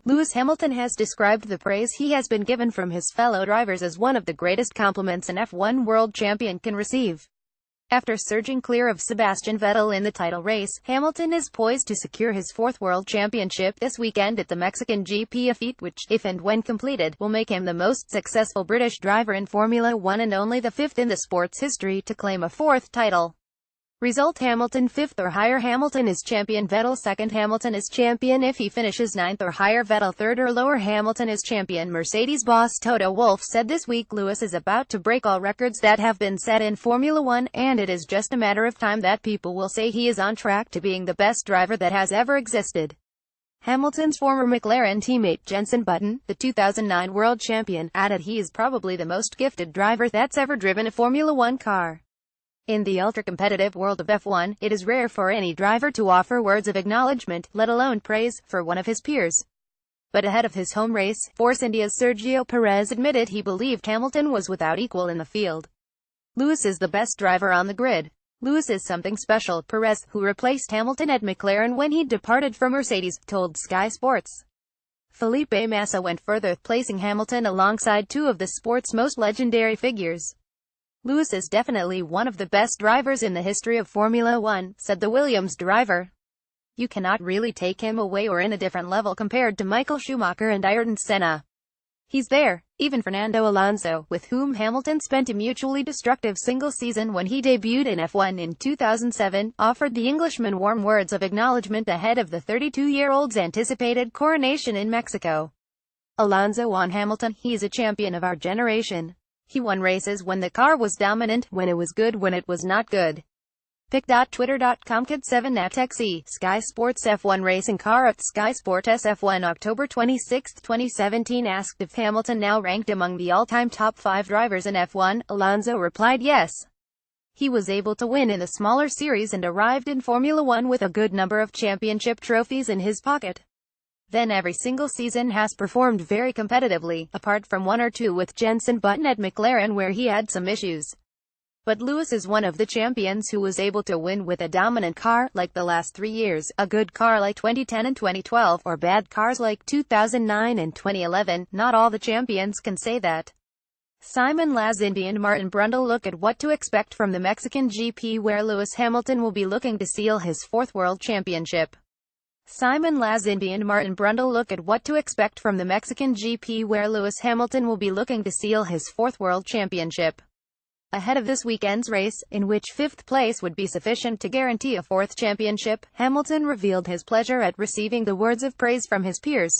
Lewis Hamilton has described the praise he has been given from his fellow drivers as one of the greatest compliments an F1 world champion can receive. After surging clear of Sebastian Vettel in the title race, Hamilton is poised to secure his fourth world championship this weekend at the Mexican GP, a feat which, if and when completed, will make him the most successful British driver in Formula One and only the fifth in the sport's history to claim a fourth title. Result: Hamilton 5th or higher, Hamilton is champion, Vettel 2nd, Hamilton is champion if he finishes 9th or higher, Vettel 3rd or lower, Hamilton is champion. Mercedes boss Toto Wolff said this week Lewis is about to break all records that have been set in Formula One, and it is just a matter of time that people will say he is on track to being the best driver that has ever existed. Hamilton's former McLaren teammate Jenson Button, the 2009 world champion, added he is probably the most gifted driver that's ever driven a Formula One car. In the ultra-competitive world of F1, it is rare for any driver to offer words of acknowledgement, let alone praise, for one of his peers. But ahead of his home race, Force India's Sergio Perez admitted he believed Hamilton was without equal in the field. Lewis is the best driver on the grid. Lewis is something special, Perez, who replaced Hamilton at McLaren when he departed from Mercedes, told Sky Sports. Felipe Massa went further, placing Hamilton alongside two of the sport's most legendary figures. Lewis is definitely one of the best drivers in the history of Formula One, said the Williams driver. You cannot really take him away or in a different level compared to Michael Schumacher and Ayrton Senna. He's there. Even Fernando Alonso, with whom Hamilton spent a mutually destructive single season when he debuted in F1 in 2007, offered the Englishman warm words of acknowledgement ahead of the 32-year-old's anticipated coronation in Mexico. Alonso on Hamilton: he's a champion of our generation. He won races when the car was dominant, when it was good, when it was not good. Pic.twitter.com Kid7natXE, Sky Sports F1 Racing Car at Sky Sport SF1 October 26, 2017. Asked if Hamilton now ranked among the all-time top 5 drivers in F1, Alonso replied yes. He was able to win in the smaller series and arrived in Formula One with a good number of championship trophies in his pocket. Then every single season has performed very competitively, apart from one or two with Jenson Button at McLaren where he had some issues. But Lewis is one of the champions who was able to win with a dominant car, like the last 3 years, a good car like 2010 and 2012, or bad cars like 2009 and 2011. Not all the champions can say that. Simon Lazenby and Martin Brundle look at what to expect from the Mexican GP, where Lewis Hamilton will be looking to seal his fourth world championship. Simon Lazenby and Martin Brundle look at what to expect from the Mexican GP, where Lewis Hamilton will be looking to seal his fourth world championship. Ahead of this weekend's race, in which 5th place would be sufficient to guarantee a fourth championship, Hamilton revealed his pleasure at receiving the words of praise from his peers.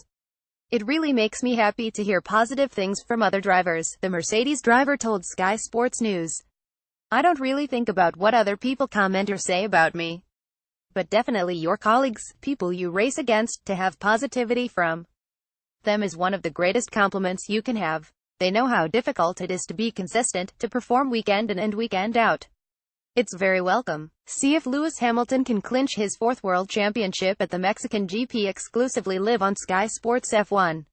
It really makes me happy to hear positive things from other drivers, the Mercedes driver told Sky Sports News. I don't really think about what other people comment or say about me. But definitely your colleagues, people you race against, to have positivity from them is one of the greatest compliments you can have. They know how difficult it is to be consistent, to perform weekend in and weekend out. It's very welcome. See if Lewis Hamilton can clinch his fourth world championship at the Mexican GP exclusively live on Sky Sports F1.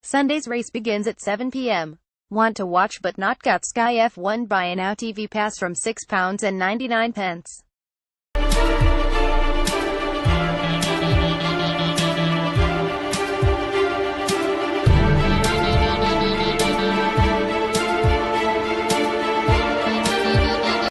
Sunday's race begins at 7 p.m. Want to watch but not got Sky F1? Buy a Now TV Pass from £6.99.